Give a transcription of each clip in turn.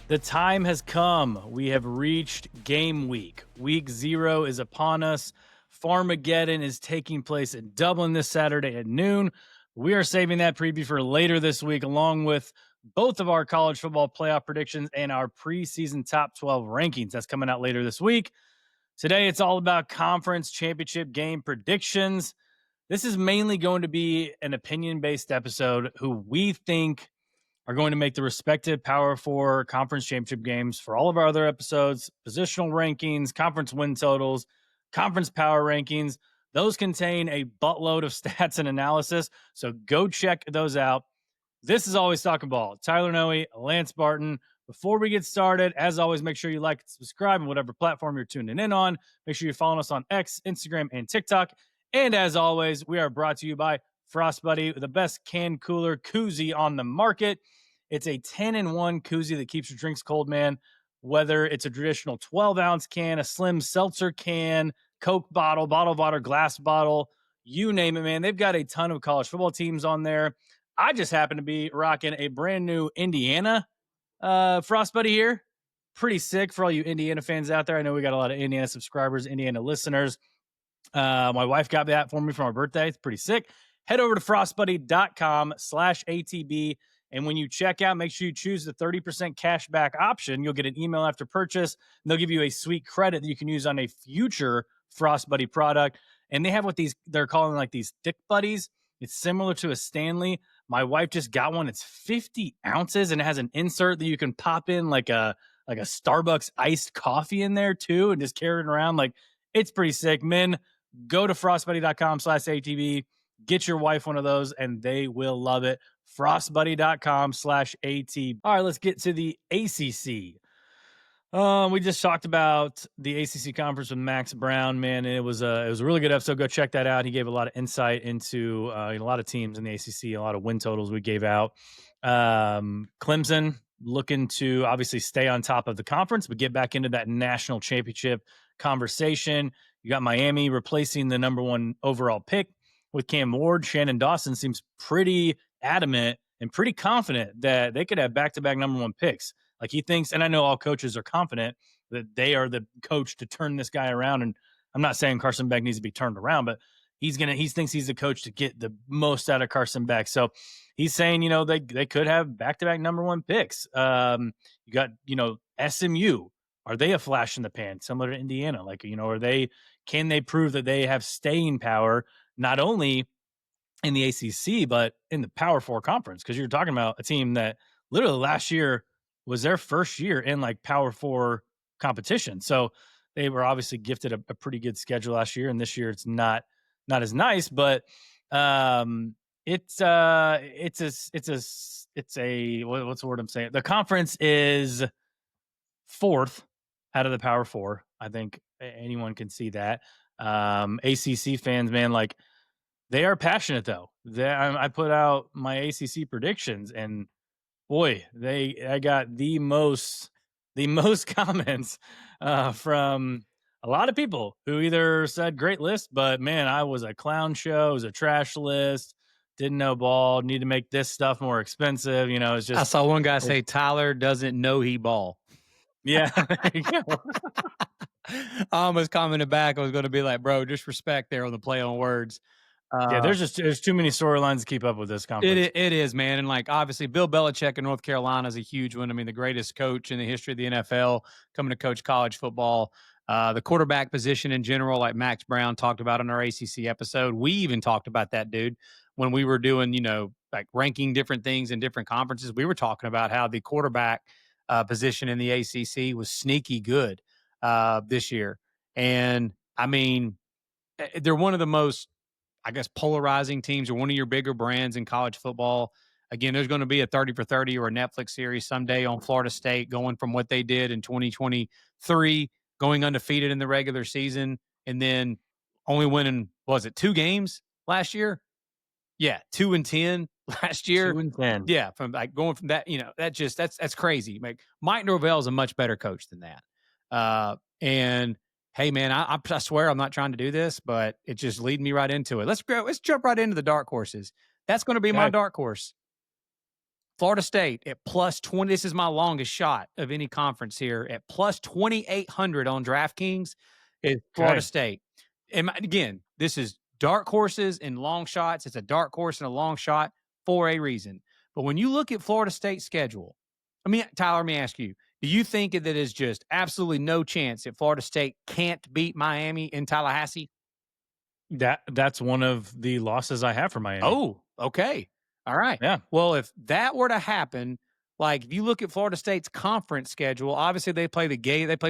The time has come. We have reached game week. Week 0 is upon us. Farmageddon is taking place in Dublin this Saturday at noon. We are saving that preview for later this week, along with both of our college football playoff predictions and our preseason top 12 rankings. That's coming out later this week. Today, it's all about conference championship game predictions. This is mainly going to be an opinion-based episode who we think are going to make the respective Power 4 conference championship games for all of our other episodes, positional rankings, conference win totals, conference power rankings. Those contain a buttload of stats and analysis, so go check those out. This is Always Talking Ball. Tyler Noe, Lance Barton. Before we get started, as always, make sure you like and subscribe on whatever platform you're tuning in on. Make sure you're following us on X, Instagram, and TikTok. And as always, we are brought to you by Frost Buddy, the best can cooler koozie on the market. It's a 10-in-1 koozie that keeps your drinks cold, man. Whether it's a traditional 12-ounce can, a slim seltzer can, Coke bottle, bottled water, glass bottle, you name it, man. They've got a ton of college football teams on there. I just happen to be rocking a brand new Indiana Frost Buddy here. Pretty sick for all you Indiana fans out there. I know we got a lot of Indiana subscribers, Indiana listeners. My wife got that for me for my birthday. It's pretty sick. Head over to frostbuddy.com/ATB. And when you check out, make sure you choose the 30% cash back option. You'll get an email after purchase, and they'll give you a sweet credit that you can use on a future Frost Buddy product. And they have what they're calling like these thick buddies. It's similar to a Stanley. My wife just got one. It's 50 ounces, and it has an insert that you can pop in like a Starbucks iced coffee in there too, and just carry it around. Like, it's pretty sick. Men, go to frostbuddy.com/ATB. Get your wife one of those, and they will love it. frostbuddy.com/ATB. All right, let's get to the ACC. We just talked about the ACC conference with Max Brown, man. And it was a really good episode. Go check that out. He gave a lot of insight into a lot of teams in the ACC, a lot of win totals we gave out. Clemson looking to obviously stay on top of the conference, but get back into that national championship conversation. You got Miami replacing the number 1 overall pick with Cam Ward. Shannon Dawson seems pretty adamant and pretty confident that they could have back-to-back number 1 picks. Like, he thinks, and I know all coaches are confident that they are the coach to turn this guy around. And I'm not saying Carson Beck needs to be turned around, but he thinks he's the coach to get the most out of Carson Beck. So he's saying, they could have back-to-back number 1 picks. You got, SMU. Are they a flash in the pan, similar to Indiana? Like, can they prove that they have staying power, not only in the ACC, but in the Power 4 conference? Because you're talking about a team that literally last year was their first year in like Power 4 competition. So they were obviously gifted a pretty good schedule last year, and this year it's not as nice, but it's a what's the word I'm saying? The conference is 4th out of the Power 4. I think anyone can see that. ACC fans, man, like, they are passionate though. I put out my ACC predictions, and boy, I got the most comments from a lot of people who either said great list, but man, I was a clown show, it was a trash list, didn't know ball, need to make this stuff more expensive. It's just, I saw one guy say Tyler doesn't know he ball. Yeah. I almost commented back. I was going to be like, bro, just respect there on the play on words. There's too many storylines to keep up with this conference. It is, man. And like, obviously, Bill Belichick in North Carolina is a huge one. I mean, the greatest coach in the history of the NFL coming to coach college football. The quarterback position in general, like Max Brown talked about in our ACC episode. We even talked about that, dude, when we were doing, like ranking different things in different conferences. We were talking about how the quarterback position in the ACC was sneaky good this year. And I mean, they're one of the most, I guess, polarizing teams, or one of your bigger brands in college football. Again, there's going to be a 30 for 30 or a Netflix series someday on Florida State, going from what they did in 2023, going undefeated in the regular season, and then only winning, 2 games last year? Yeah, 2-10 last year. 2-10. Yeah, from like going from that, that's crazy. Like, Mike Norvell is a much better coach than that. And hey, man, I swear I'm not trying to do this, but it just lead me right into it. Let's jump right into the dark horses. That's going to be my dark horse. Florida State at plus 20. This is my longest shot of any conference here at plus 2,800 on DraftKings is Florida Okay. State. And again, this is dark horses and long shots. It's a dark horse and a long shot for a reason. But when you look at Florida State's schedule, I mean, Tyler, let me ask you, do you think that there's just absolutely no chance that Florida State can't beat Miami in Tallahassee? That's one of the losses I have for Miami. Oh, okay. All right. Yeah. Well, if that were to happen, like if you look at Florida State's conference schedule, obviously they play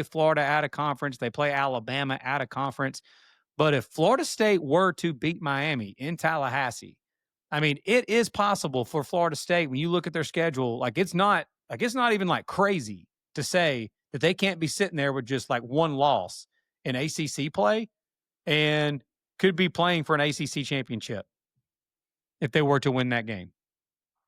Florida out of conference, they play Alabama out of conference. But if Florida State were to beat Miami in Tallahassee, I mean, it is possible for Florida State when you look at their schedule, it's not even like crazy to say that they can't be sitting there with just like one loss in ACC play and could be playing for an ACC championship if they were to win that game.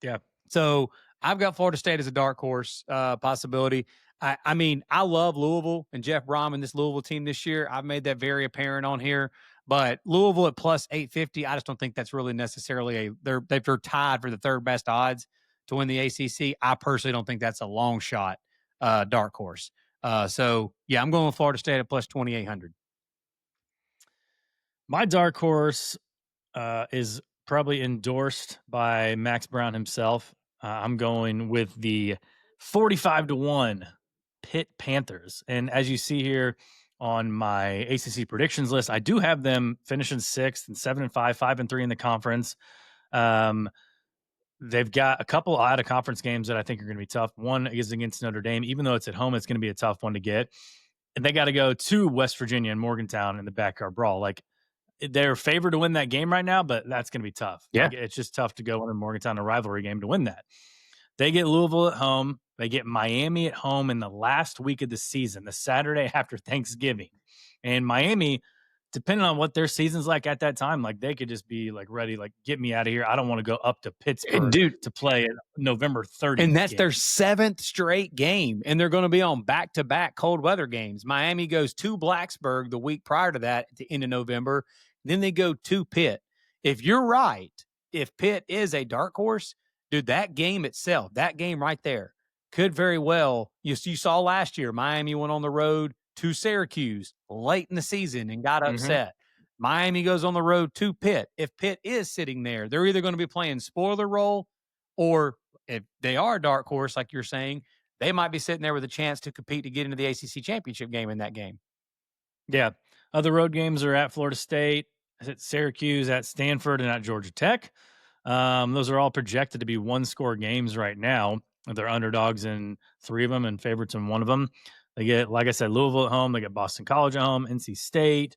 Yeah. So I've got Florida State as a dark horse possibility. I mean, I love Louisville and Jeff Brom and this Louisville team this year. I've made that very apparent on here. But Louisville at plus 850, I just don't think that's really necessarily they're tied for the third best odds to win the ACC. I personally don't think that's a long shot dark horse. So yeah, I'm going with Florida State at plus 2,800. My dark horse is probably endorsed by Max Brown himself. I'm going with the 45-1 Pitt Panthers. And as you see here on my ACC predictions list, I do have them finishing 6th and 7-5, 5-3 in the conference. They've got a couple out of conference games that I think are going to be tough. One is against Notre Dame. Even though it's at home, it's going to be a tough one to get. And they got to go to West Virginia and Morgantown in the backyard brawl. Like, they're favored to win that game right now, but that's going to be tough. Yeah. Like, it's just tough to go in Morgantown, a rivalry game, to win that. They get Louisville at home. They get Miami at home in the last week of the season, the Saturday after Thanksgiving. And Miami, depending on what their season's like at that time, like, they could just be like ready, like, get me out of here. I don't want to go up to Pittsburgh to play November 30th. And that's their 7th straight game. And they're going to be on back-to-back cold weather games. Miami goes to Blacksburg the week prior to that at the end of November. Then they go to Pitt. If you're right, if Pitt is a dark horse, dude, that game itself, that game right there, could very well, you saw last year, Miami went on the road to Syracuse late in the season and got upset. Miami goes on the road to Pitt. If Pitt is sitting there, they're either going to be playing spoiler role, or if they are a dark horse, like you're saying, they might be sitting there with a chance to compete to get into the ACC championship game in that game. Yeah. Other road games are at Florida State, at Syracuse, at Stanford, and at Georgia Tech. Those are all projected to be one-score games right now. They're underdogs in 3 of them and favorites in 1 of them. They get, like I said, Louisville at home. They get Boston College at home, NC State.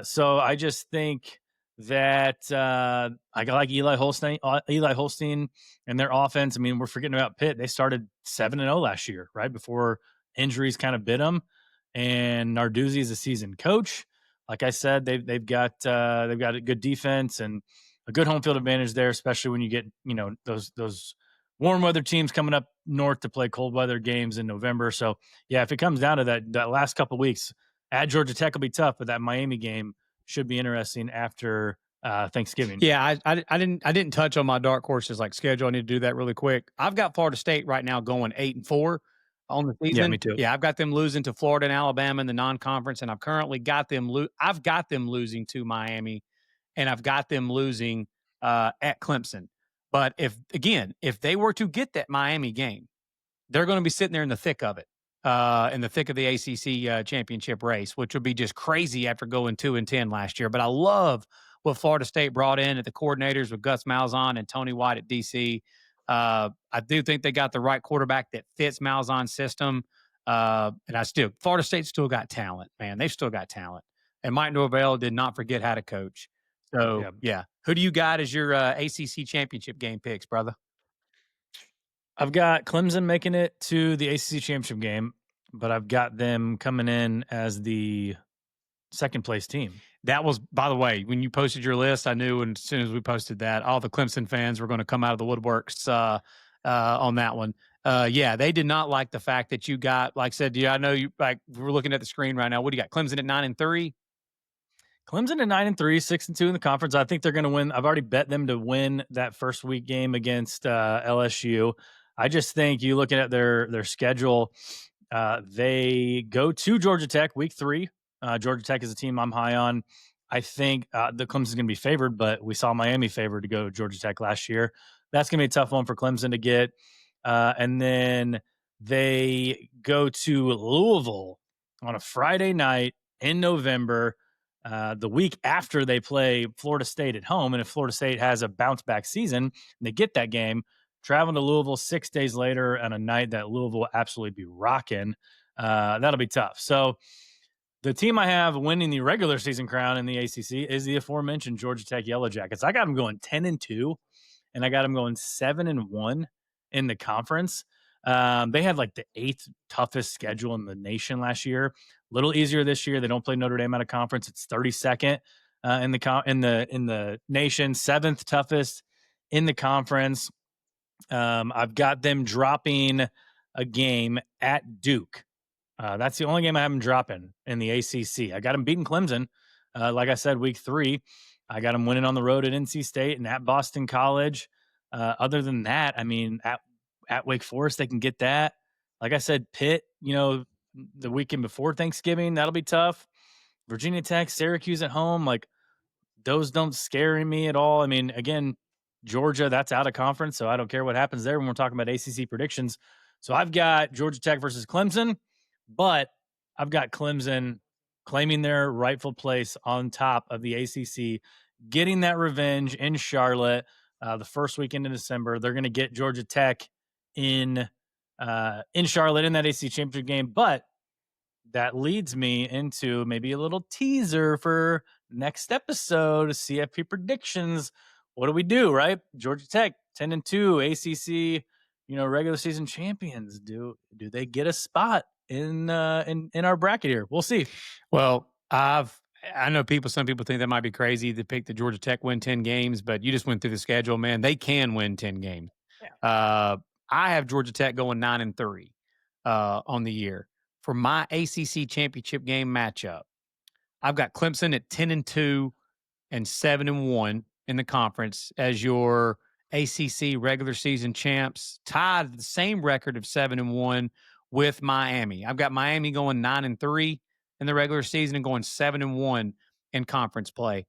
So I just think that I like Eli Holstein and their offense. I mean, we're forgetting about Pitt. They started 7-0 last year, right before injuries kind of bit them. And Narduzzi is a seasoned coach. Like I said, they've got a good defense and a good home field advantage there, especially when you get those warm weather teams coming up north to play cold weather games in November. So yeah, if it comes down to that last couple of weeks, at Georgia Tech will be tough, but that Miami game should be interesting after Thanksgiving. Yeah, I didn't touch on my dark horses like schedule. I need to do that really quick. I've got Florida State right now going 8-4 on the season. Yeah, me too. Yeah, I've got them losing to Florida and Alabama in the non-conference, and I've currently got them. I've got them losing to Miami, and I've got them losing at Clemson. But if they were to get that Miami game, they're going to be sitting there in the thick of it, in the thick of the ACC championship race, which would be just crazy after going 2-10 last year. But I love what Florida State brought in at the coordinators with Gus Malzahn and Tony White at DC. I do think they got the right quarterback that fits Malzahn's system. And Florida State still got talent, man. They've still got talent. And Mike Norvell did not forget how to coach. So, yeah. Who do you got as your ACC championship game picks, brother? I've got Clemson making it to the ACC championship game, but I've got them coming in as the second place team. That was, by the way, when you posted your list, I knew as soon as we posted that, all the Clemson fans were going to come out of the woodworks on that one. Yeah, they did not like the fact that you got, like I said, I know you, like, we're looking at the screen right now. What do you got? Clemson at 9-3? Clemson at 9-3, 6-2 in the conference. I think they're going to win. I've already bet them to win that first week game against LSU. I just think you looking at their schedule, they go to Georgia Tech week 3. Georgia Tech is a team I'm high on. I think the Clemson's going to be favored, but we saw Miami favored to go to Georgia Tech last year. That's going to be a tough one for Clemson to get. And then they go to Louisville on a Friday night in November, the week after they play Florida State at home. And if Florida State has a bounce back season and they get that game, traveling to Louisville 6 days later on a night that Louisville will absolutely be rocking, that'll be tough. So the team I have winning the regular season crown in the ACC is the aforementioned Georgia Tech Yellow Jackets. I got them going 10-2, and I got them going 7-1 in the conference. They had like the 8th toughest schedule in the nation last year. A little easier this year. They don't play Notre Dame out of conference. It's 32nd in the nation, 7th toughest in the conference. I've got them dropping a game at Duke. That's the only game I have them dropping in the ACC. I got them beating Clemson. Like I said, week 3. I got them winning on the road at NC State and at Boston College. Other than that, I mean, at Wake Forest, they can get that. Like I said, Pitt, the weekend before Thanksgiving, that'll be tough. Virginia Tech, Syracuse at home, like those don't scare me at all. I mean, again, Georgia, that's out of conference, so I don't care what happens there when we're talking about ACC predictions. So I've got Georgia Tech versus Clemson, but I've got Clemson claiming their rightful place on top of the ACC, getting that revenge in Charlotte the first weekend in December. They're going to get Georgia Tech in Charlotte in that ACC championship game, but that leads me into maybe a little teaser for next episode, CFP predictions. What do we do, right? Georgia Tech 10-2, ACC, regular season champions. Do they get a spot in our bracket here? We'll see. Well, I know some people think that might be crazy to pick the Georgia Tech win 10 games, but you just went through the schedule, man. They can win 10 games. Yeah. I have Georgia Tech going 9-3 on the year. For my ACC championship game matchup, I've got Clemson at 10-2 and 7-1 in the conference as your ACC regular season champs, tied the same record of 7-1 with Miami. I've got Miami going 9-3 in the regular season and going 7-1 in conference play.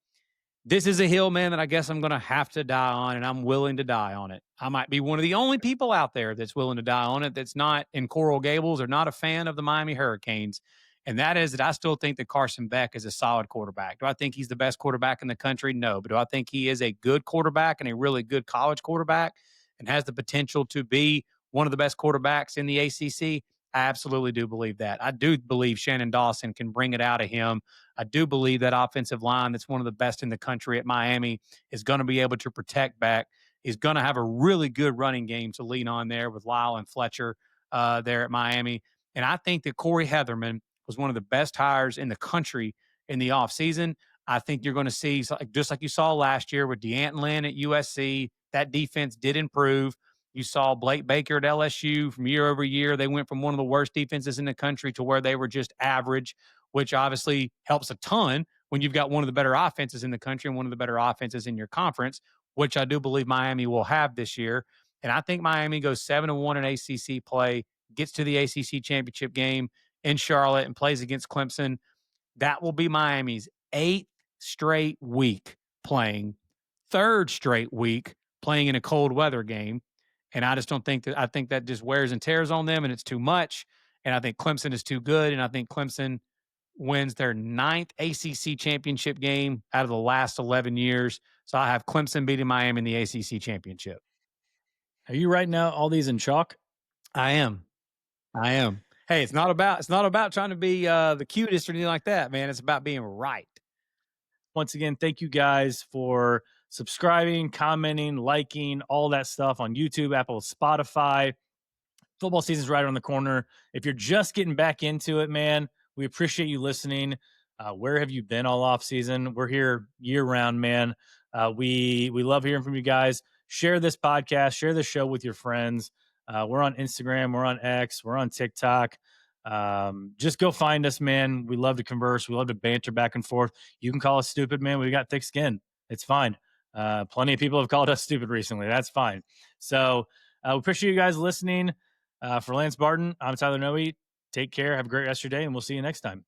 This is a hill, man, that I guess I'm going to have to die on, and I'm willing to die on it. I might be one of the only people out there that's willing to die on it that's not in Coral Gables or not a fan of the Miami Hurricanes. And that is that I still think that Carson Beck is a solid quarterback. Do I think he's the best quarterback in the country? No. But do I think he is a good quarterback and a really good college quarterback and has the potential to be one of the best quarterbacks in the ACC? I absolutely do believe that. I do believe Shannon Dawson can bring it out of him. I do believe that offensive line that's one of the best in the country at Miami is going to be able to protect Beck. He's going to have a really good running game to lean on there with Lyle and Fletcher there at Miami. And I think that Corey Heatherman was one of the best hires in the country in the offseason. I think you're going to see, just like you saw last year with DeAntlin at USC, that defense did improve. You saw Blake Baker at LSU from year over year. They went from one of the worst defenses in the country to where they were just average, which obviously helps a ton when you've got one of the better offenses in the country and one of the better offenses in your conference, which I do believe Miami will have this year. And I think Miami goes 7-1 in ACC play, gets to the ACC championship game in Charlotte and plays against Clemson. That will be Miami's 8th straight week playing, 3rd straight week playing in a cold weather game. And I just don't think that. I think that just wears and tears on them, and it's too much. And I think Clemson is too good. And I think Clemson wins their 9th ACC championship game out of the last 11 years. So I have Clemson beating Miami in the ACC championship. Are you writing out all these in chalk? I am. Hey, it's not about trying to be the cutest or anything like that, man. It's about being right. Once again, thank you guys for subscribing, commenting, liking, all that stuff on YouTube, Apple, Spotify. Football season's right around the corner. If you're just getting back into it, man, we appreciate you listening. Where have you been all off season? We're here year round, man. We love hearing from you guys. Share this podcast, share this show with your friends. We're on Instagram, we're on X, we're on TikTok. Just go find us, man. We love to converse. We love to banter back and forth. You can call us stupid, man. We got thick skin. It's fine. Plenty of people have called us stupid recently. That's fine. So we appreciate you guys listening. For Lance Barton, I'm Tyler Noe. Take care. Have a great rest of your day, and we'll see you next time.